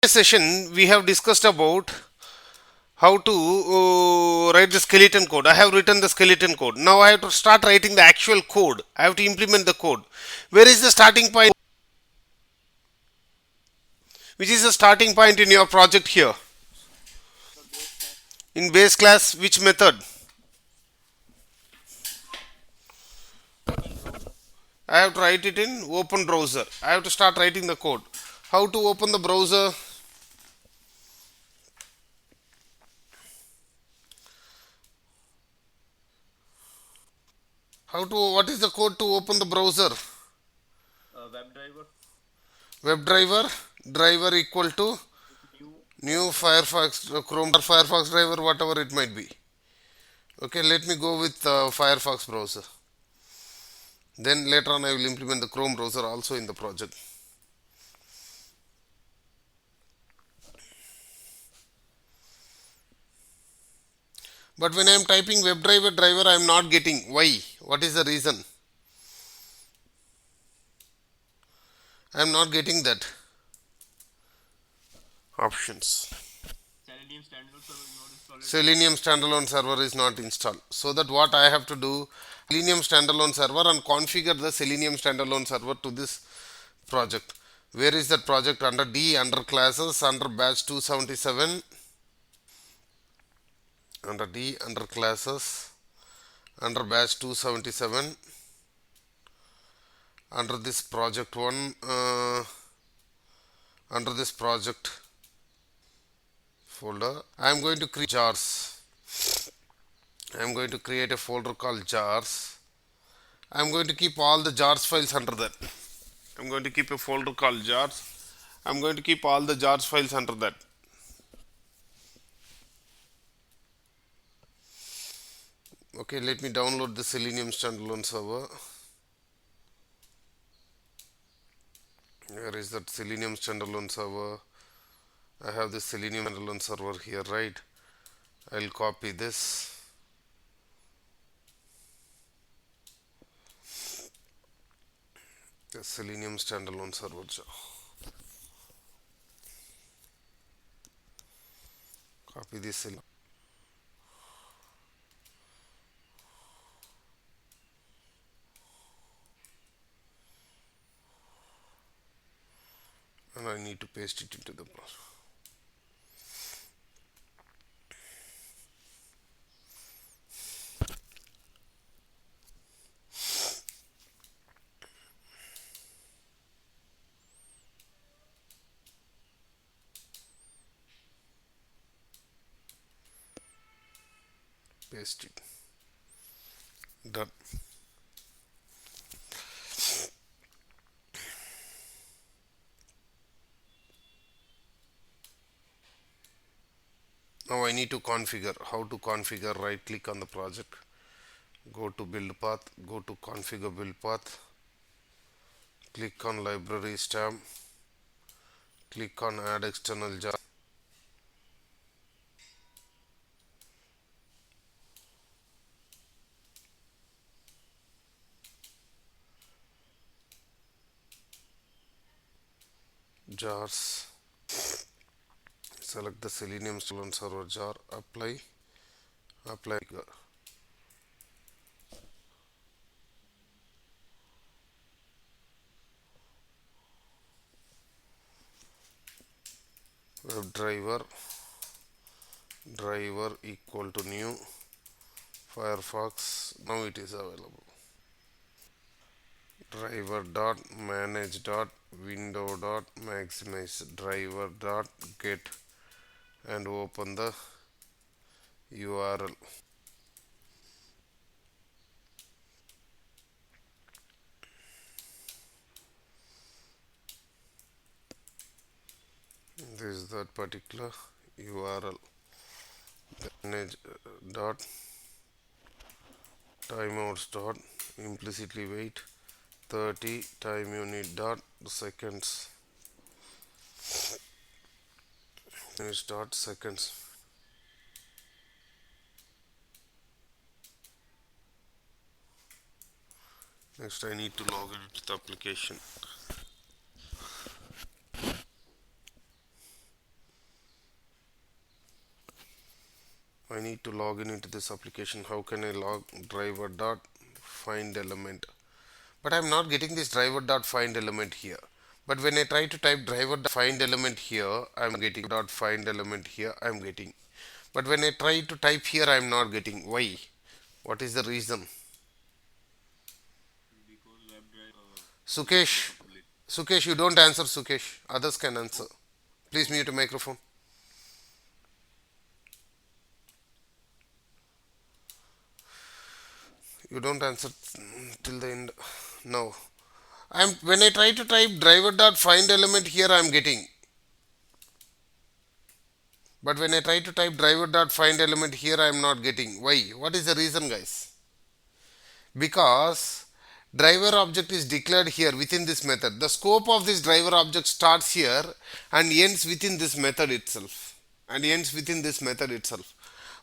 session we have discussed about how to write the skeleton code. I have written the skeleton code. Now I have to start writing the actual code. I have to implement the code. Where is the starting point? Which is the starting point in your project here? In base class, which method? I have to write it in open browser. I have to start writing the code. How to open the browser? What is the code to open the browser? Webdriver, driver equal to new Firefox, Chrome or Firefox driver, whatever it might be. Okay, let me go with Firefox browser. Then later on I will implement the Chrome browser also in the project. But when I am typing Webdriver driver, I am not getting. Why? What is the reason? I am not getting that. Options. Selenium standalone server is not installed. So that what I have to do, Selenium standalone server and configure the Selenium standalone server to this project. Where is that project? Under D, under classes, under batch 277. Under D, under classes, under batch 277. Under this project one, under this project folder, I am going to create jars. I am going to create a folder called jars. I am going to keep all the jars files under that. I am going to keep a folder called jars. I am going to keep all the jars files under that. Okay, let me download the Selenium standalone server. Where is that Selenium standalone server? I have the Selenium standalone server here, right? I'll copy this. The Selenium standalone server jar. Copy this. And I need to paste it into the browser. Paste it. Done. Now I need to configure. How to configure? Right click on the project. Go to build path. Go to configure build path. Click on libraries tab. Click on add external jar. Jars. Select the Selenium standalone server jar. Apply. Apply. Webdriver driver equal to new Firefox. Now it is available. Driver dot manage dot window dot maximize driver dot get and open the URL. This is that particular URL. Manage dot timeouts dot implicitly wait 30 time unit dot seconds minutes dot seconds. Next I need to log into the application. I need to log in into this application. How can I log driver dot find element? But I'm not getting this driver dot find element here. But when I try to type driver dot find element here, I'm getting dot find element here, I'm getting. But when I try to type here, I'm not getting. Why? What is the reason? Sukesh, Sukesh, you don't answer, Sukesh. Others can answer. Please mute your microphone. You don't answer till the end. No. I'm when I try to type driver dot find element here, I'm getting. But when I try to type driver dot find element here, I'm not getting. Why? What is the reason, guys? Because driver object is declared here within this method. The scope of this driver object starts here and ends within this method itself. And ends within this method itself.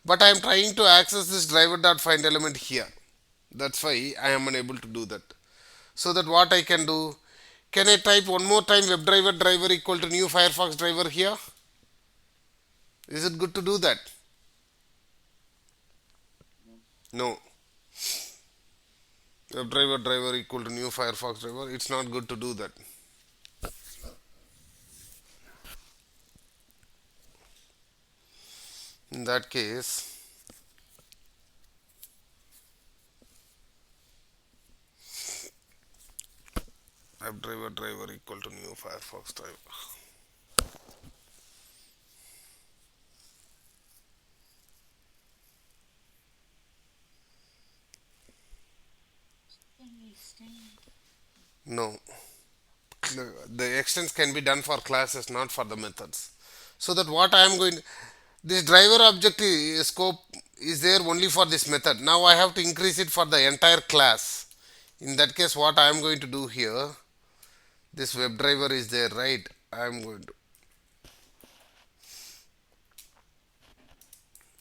But I am trying to access this driver dot find element here. That's why I am unable to do that. So that what I can do, can I type one more time WebDriver driver equal to new Firefox driver here? Is it good to do that? No. WebDriver driver equal to new Firefox driver. It's not good to do that. In that case, WebDriver driver equal to new Firefox driver. No. The extents can be done for classes, not for the methods. So that what I am going, this driver object scope is there only for this method. Now I have to increase it for the entire class. In that case, what I am going to do here, this WebDriver is there, right? I am going to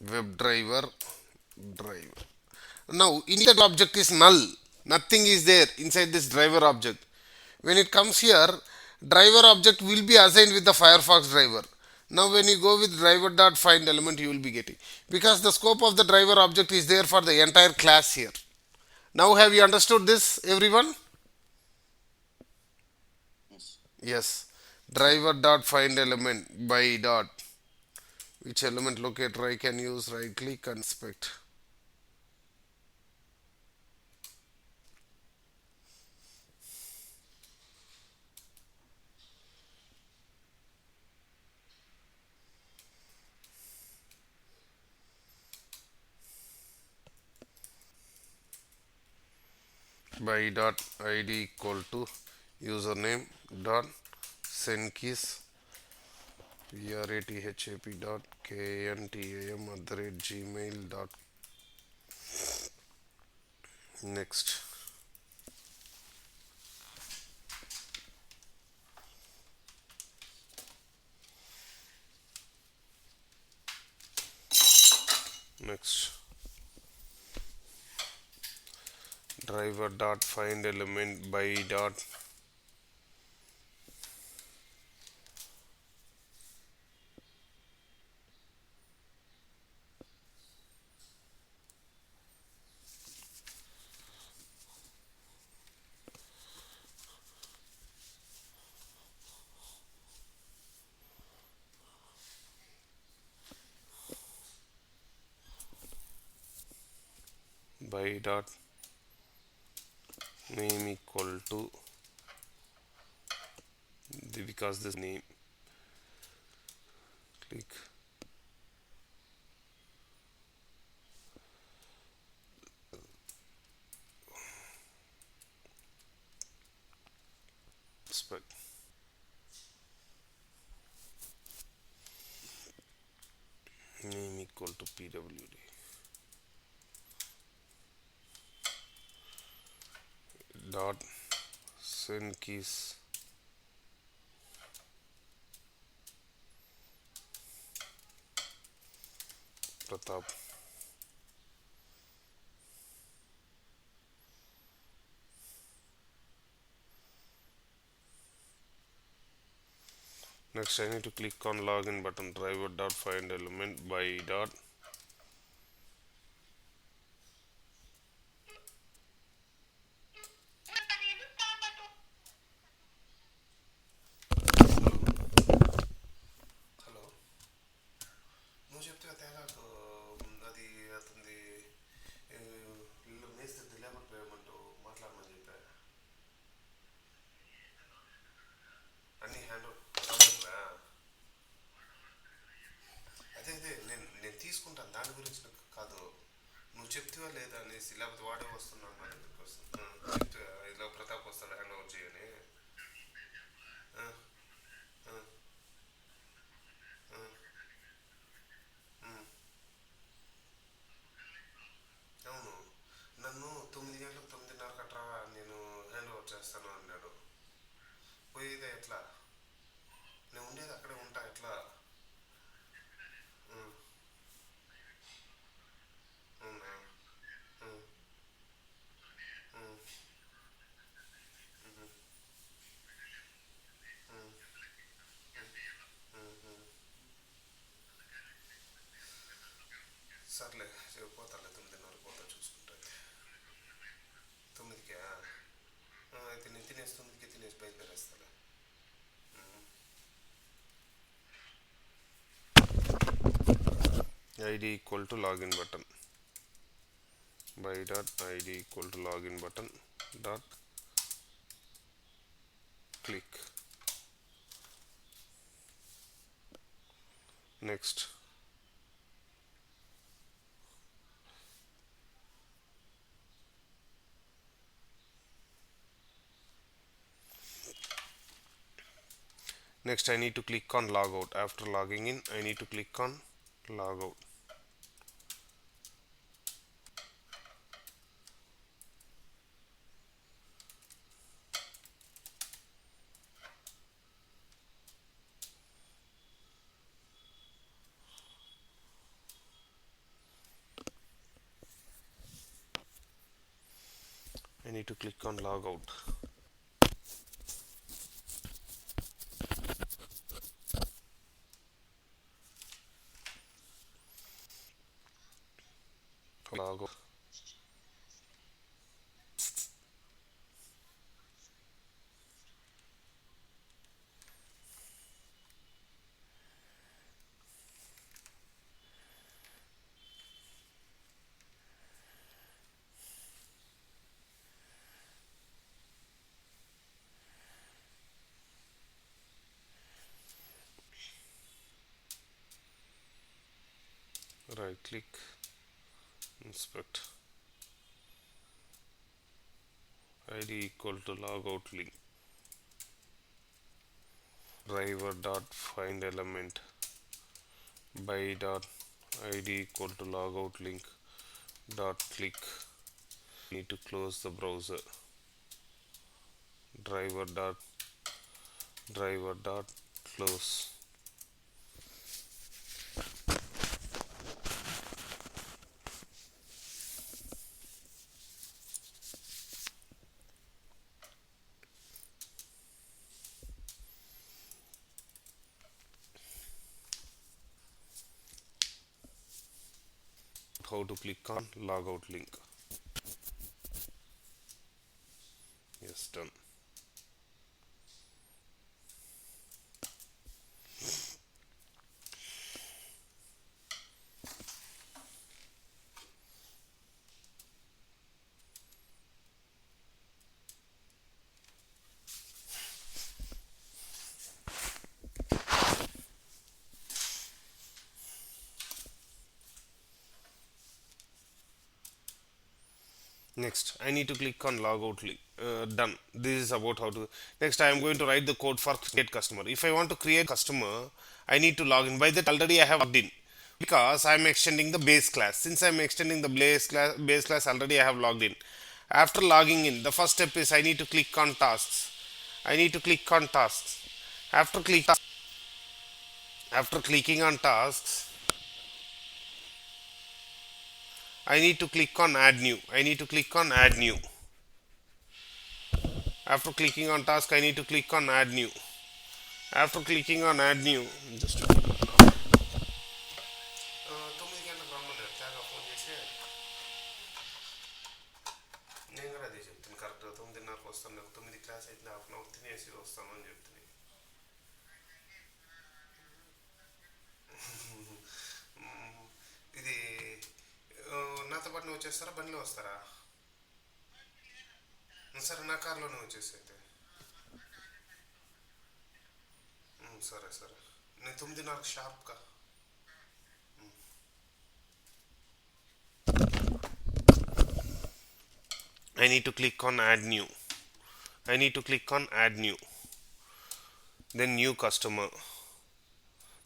WebDriver driver. Now, initial object is null. Nothing is there inside this driver object. When it comes here, driver object will be assigned with the Firefox driver. Now, when you go with driver dot find element, you will be getting, because the scope of the driver object is there for the entire class here. Now, have you understood this, everyone? Yes. Driver dot find element by dot. Which element locator I can use? Right click and inspect. By dot id equal to username dot send keys prathap dot kntam at the rate gmail dot. Next. Next. Driver dot find element by dot by dot name equal to because this name, click spec name equal to pwd dot send keys pratap. Next, I need to click on login button. Driver dot find element by dot కాదు, నువ్వు చెప్తావా లేదా అనేసి, లేకపోతే వాడే వస్తున్నాను నా దగ్గరికి వస్తాను చెప్తే ఇలా ప్రతాప్ వస్తాడు హ్యాండ్ ఓవర్ చేయని. ఆ, ఆ, ఆ, ఉమ్, అవును. నన్ను 9 గంటలకు 9:30 కట్రా నేను హ్యాండ్ ఓవర్ చేస్తాను అన్నాడు. పోయేదే ఎట్లా? నేను ఉండేది అక్కడే ఉంటా ఎట్లా? ఉమ్, అవునా? ఉమ్, ఉమ్, ఉమ్, ఉమ్, ఉమ్, ఉమ్. సర్లే, పోతాలే 9:30 పోతా చూసుకుంటా. 9కే అయితే నేను తినేసి 9కే తినేసి బయలుదేరేస్తాలే. id equal to login button, by dot id equal to login button dot click. Next, next I need to click on logout. After logging in, I need to click on logout. I need to click on logout. Logout. Right click, inspect. id equal to logout link. Driver dot find element by dot id equal to logout link dot click. Need to close the browser. Driver dot close. How to click on logout link. Yes, done. Next, I need to click on logout link. Done. This is about how to. Next, I am going to write the code for create customer. If I want to create customer, I need to log in. By that, already I have logged in because I am extending the base class. Since I am extending the base class already I have logged in. After logging in, the first step is I need to click on tasks. I need to click on tasks. After click, after clicking on tasks, I need to click on add new. I need to click on add new. After clicking on task, I need to click on add new. After clicking on add new, just 9 గంటలకు రమ్మన్నారు తేగా phone చేసి. నేను కూడా అదే చెప్తాను, కరెక్ట్గా 9:30 వస్తాను, నాకు 9 క్లాస్ అయితే హాఫ్ అన్ అవర్ తినేసి వస్తాను అని చెప్తాను. ఇది నాతో పాటు నువ్వు వచ్చేస్తారా, బండిలో వస్తారా? సరే, నా కార్లోనే వచ్చేసి అయితే. సరే సరే, నేను 9:30 షార్ప్గా. I need to click on add new. I need to click on add new, then new customer.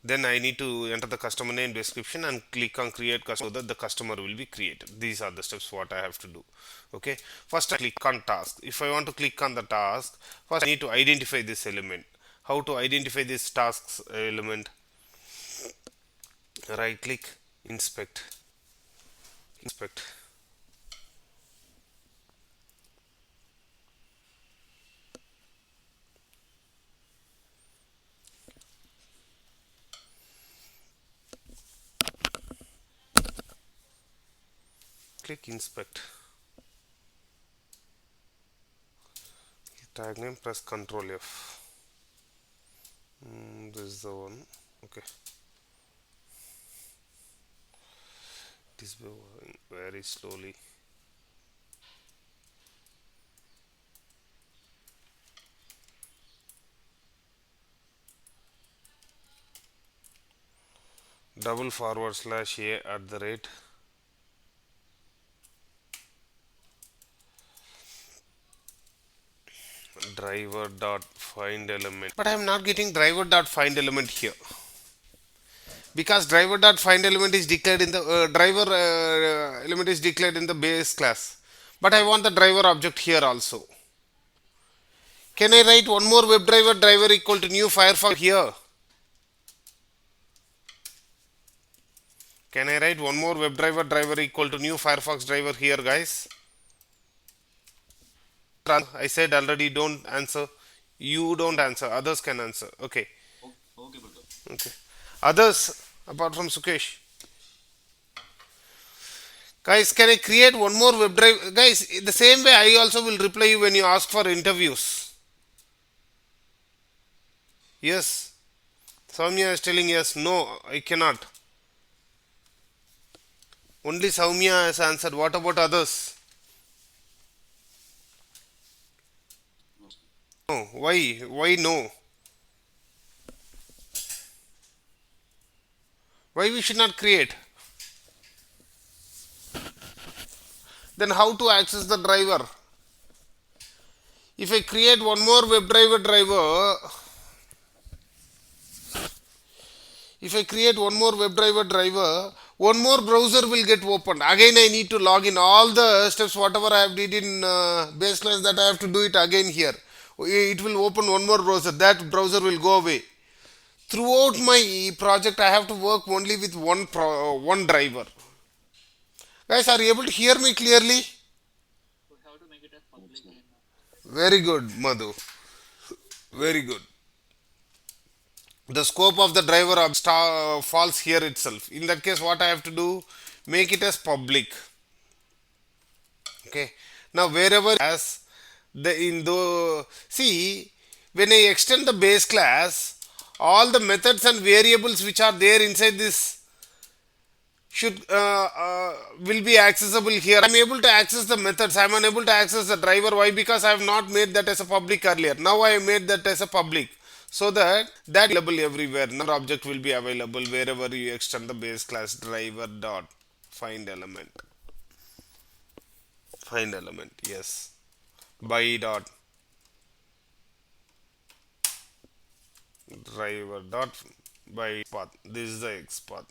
Then I need to enter the customer name, description, and click on create customer so that the customer will be created. These are the steps what I have to do. Okay, first I click on task. If I want to click on the task, first I need to identify this element. How to identify this tasks element? Right click, inspect, inspect, click inspect. Tag name, press Ctrl F. This is the one. Okay, it is going very slowly. Double forward slash a at the rate driver dot find element. But I am not getting driver dot find element here because driver dot find element is declared in the driver element is declared in the base class. But I want the driver object here also. Can I write one more WebDriver driver equal to new Firefox here? Can I write one more WebDriver driver equal to new Firefox driver here, guys? I said already, don't answer. You don't answer. Others can answer. Okay. Okay. Others apart from Sukesh. Guys, can I create one more WebDriver? Guys, the same way I also will reply you when you ask for interviews. Yes. Soumya is telling yes. No, I cannot. Only Soumya has answered. What about others? No. Why? Why no? Why we should not create? Then how to access the driver? If I create one more WebDriver driver, if I create one more WebDriver driver, one more browser will get opened. Again, I need to log in all the steps, whatever I have did in base class, that I have to do it again here. It will open one more browser. That browser will go away. Throughout my project, I have to work only with one driver. Guys, are you able to hear me clearly? Very good, Madhu. Very good. The scope of the driver falls here itself. In that case, what I have to do, make it as public. Okay, now wherever as the in the see, when I extend the base class, all the methods and variables which are there inside this should will be accessible here. I'm able to access the methods. I'm unable to access the driver. Why? Because I have not made that as a public earlier. Now I made that as a public, so that available everywhere. Now object will be available wherever you extend the base class driver dot find element. Find element, yes. By dot driver dot by path. This is the x path.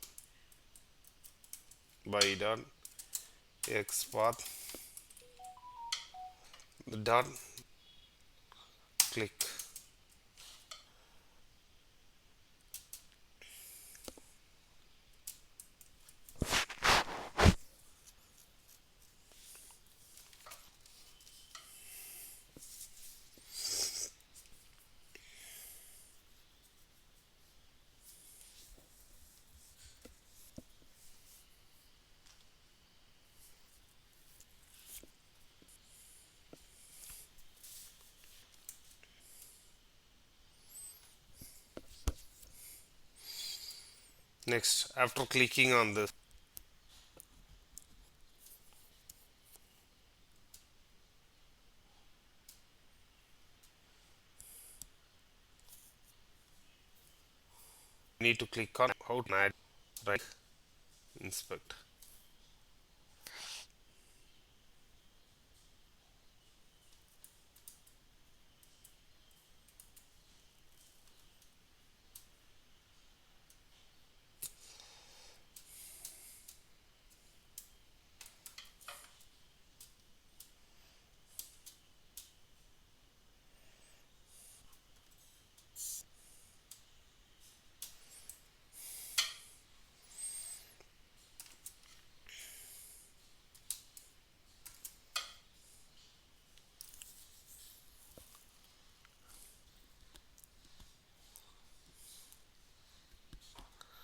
By dot x path dot click. Next, after clicking on this, need to click on how to add, right, inspect.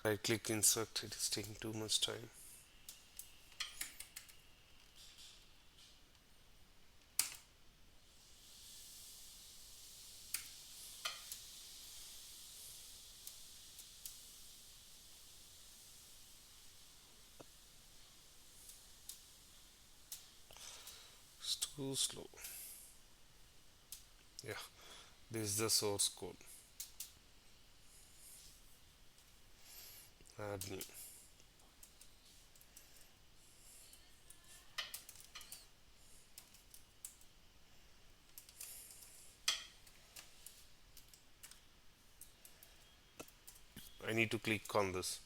Right click insert, it is taking too much time. It's too slow. Yeah, this is the source code. Add new. I need to click on this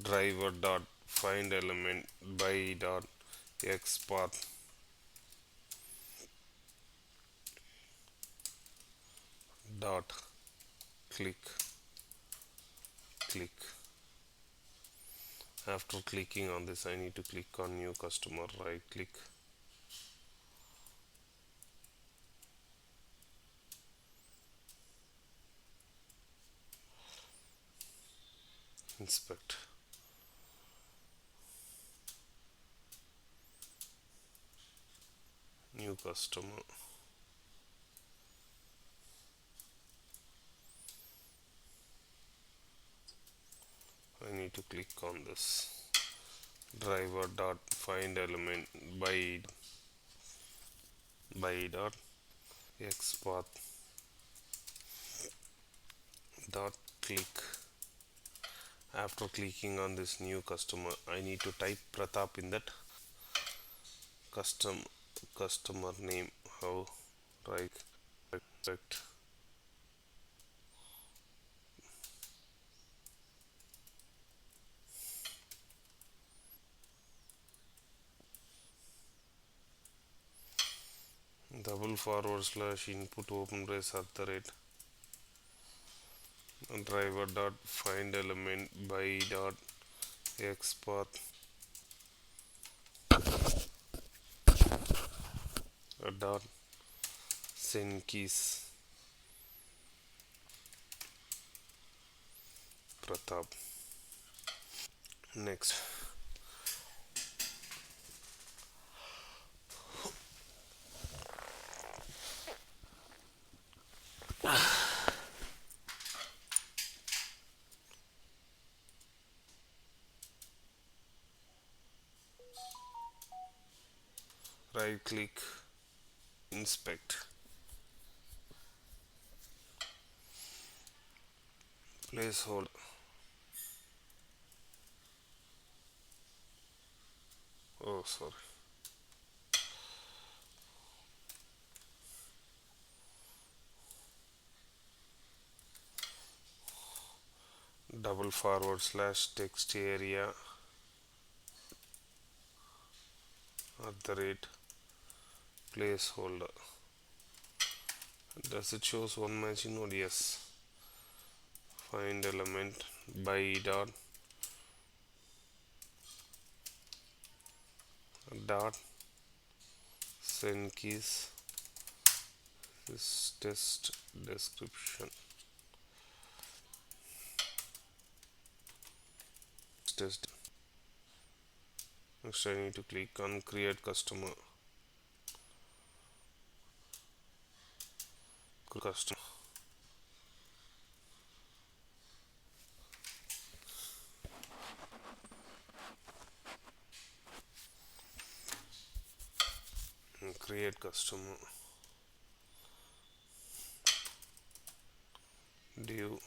driver dot find element by dot x path dot click click. After clicking on this, I need to click on new customer. Right click, inspect. New customer. I need to click on this driver dot find element by dot x path dot click. After clicking on this new customer, I need to type Pratap in that custom customer name. How? Right select double forward slash input open brace at the rate driver dot find element by dot x path dot send keys Pratap. Next, right click, inspect, placeholder. Oh, sorry. Double forward slash text area at the rate placeholder. Does it shows one matching node? Yes. Find element by dot send keys. This test description. Test. Next, I need to click on create customer. Customer. Create customer. Div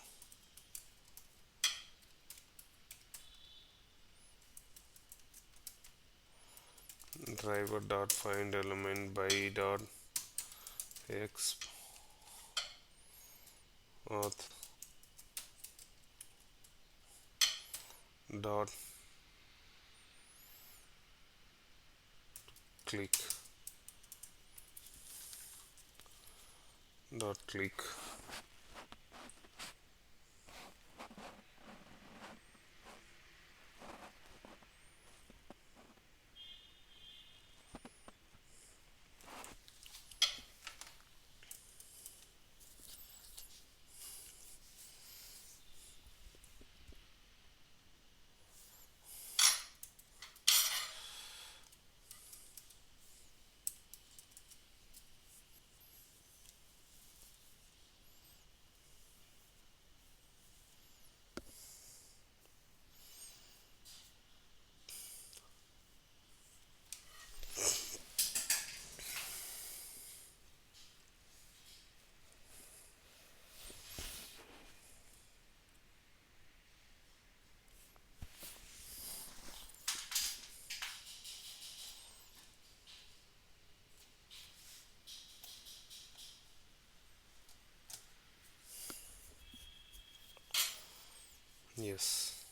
driver dot find element by dot x auth dot click dot click. Yes.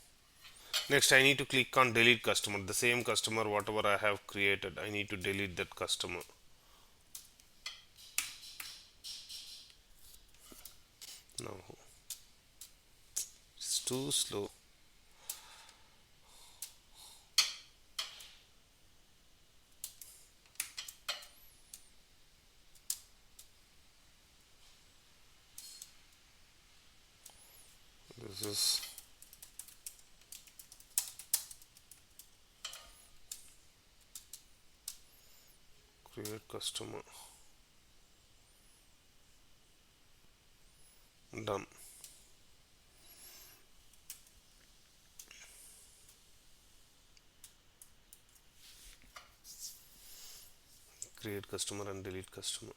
Next, I need to click on delete customer. The same customer, whatever I have created, I need to delete that customer. No, it's too slow. This is create customer. Done. Create customer and delete customer.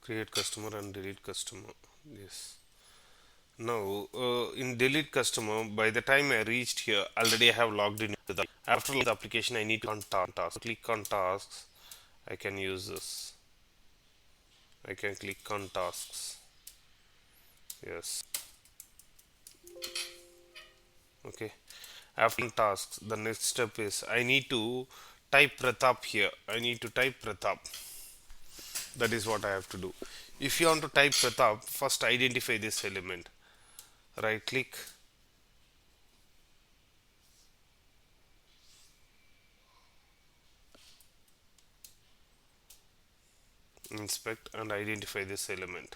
Create customer and delete customer. Yes. Now, in delete customer, by the time I reached here, already I have logged in into the. After the application, I need to click on tasks. Click on tasks. I can use this. I can click on tasks. Yes. Okay. After tasks, the next step is I need to type Pratap here. I need to type Pratap. That is what I have to do. If you want to type Pratap, first identify this element. Right click, inspect, and identify this element.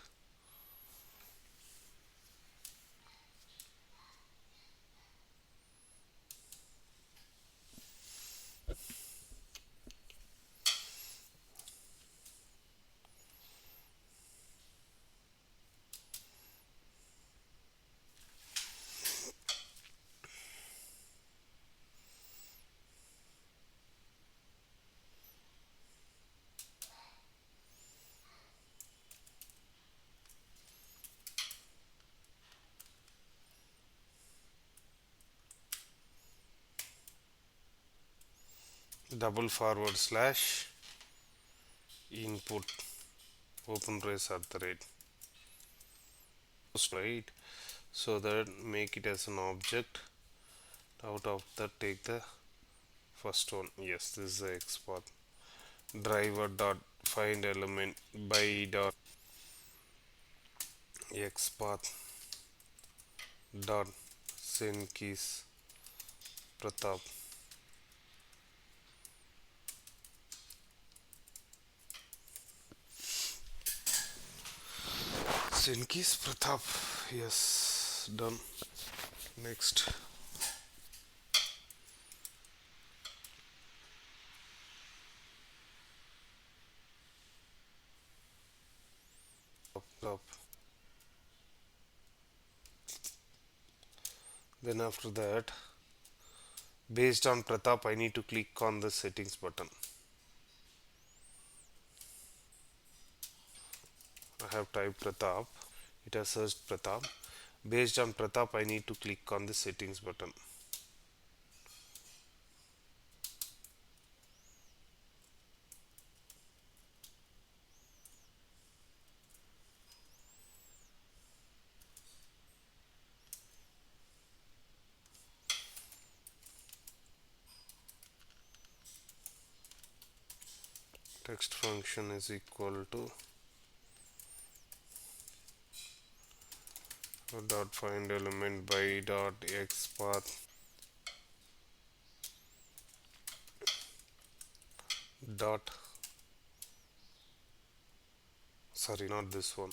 Double forward slash input open brace at the rate. Right, so that make it as an object. Out of that, take the first one. Yes, this is the export. Driver dot find element by dot export dot send keys Pratap. Send keys Pratap. Yes, done. Next. Up. Then after that, based on Pratap, I need to click on the settings button. I have typed Pratap. It has searched Pratap. Based on Pratap, I need to click on the settings button. Text function is equal to dot find element by dot xpath dot sorry, not this one,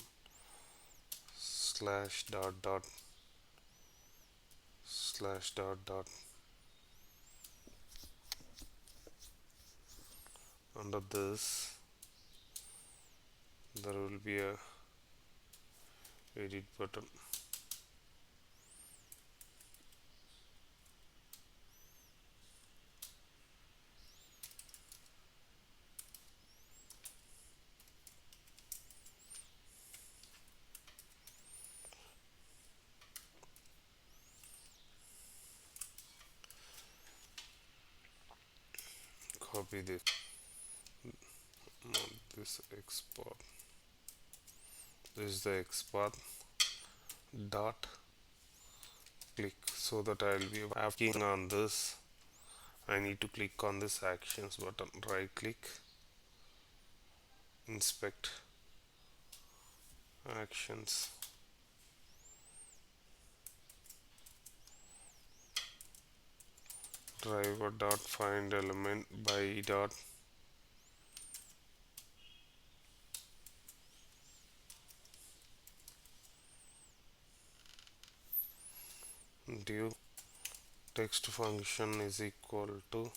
slash dot dot slash dot dot. Under this there will be a edit button. Copy this, not this export. This is the export dot click, so that I will be clicking on this. I need to click on this actions button, right click, inspect actions, driver dot find element by dot div text function is equal to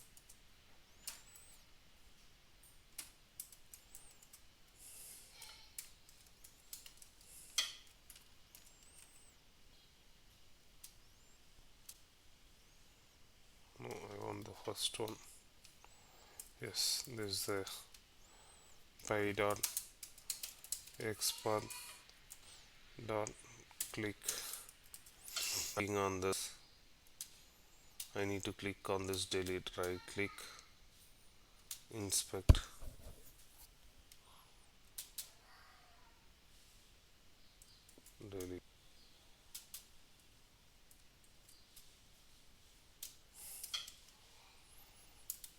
no, I want the first one. Yes, this is the by dot export dot click. Clicking on this, I need to click on this delete, right click, inspect, delete.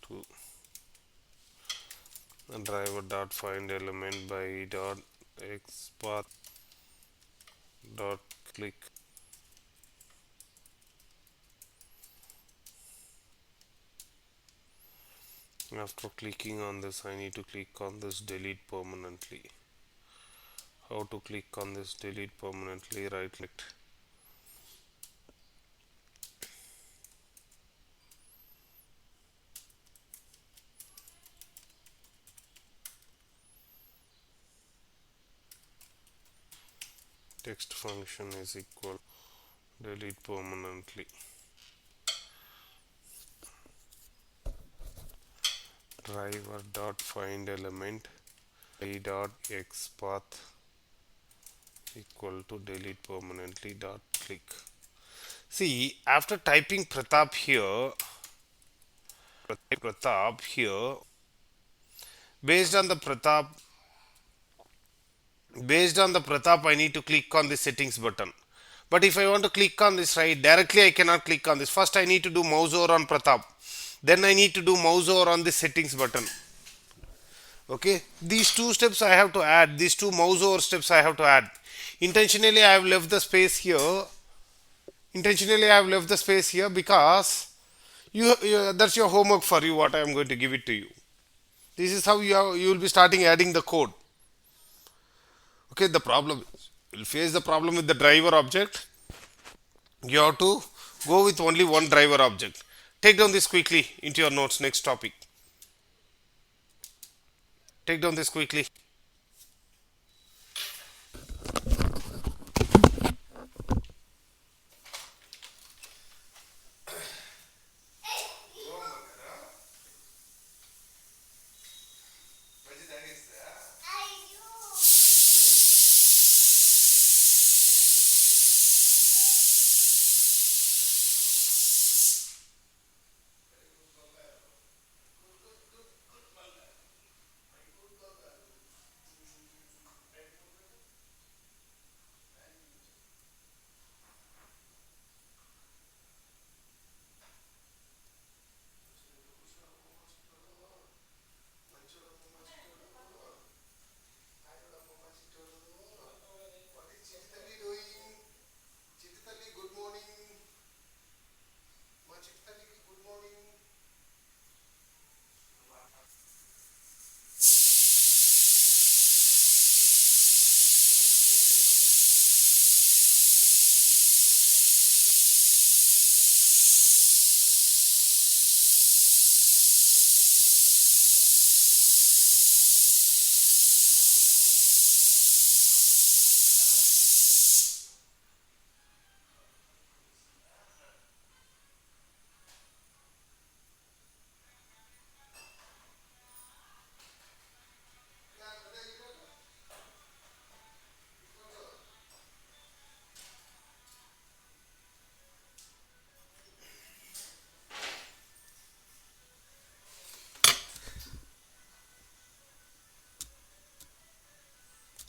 To and driver dot find element by dot export dot click. After clicking on this, I need to click on this delete permanently. How to click on this delete permanently? Right click, text function is equal delete permanently, driver dot find element by dot xpath equal to delete permanently dot click. See, after typing Pratap here, based on the Pratap, I need to click on the settings button. But if I want to click on this, right, directly I cannot click on this. First I need to do mouse over on Pratap. Then I need to do mouse over on the settings button. Okay, these two steps I have to add. These two mouse over steps I have to add. Intentionally I have left the space here. Because that's your homework for you. What I am going to give it to you. This is how you will be starting adding the code. Okay, the problem you'll face the problem with the driver object. You have to go with only one driver object. Take down this quickly into your notes. Next topic. Take down this quickly.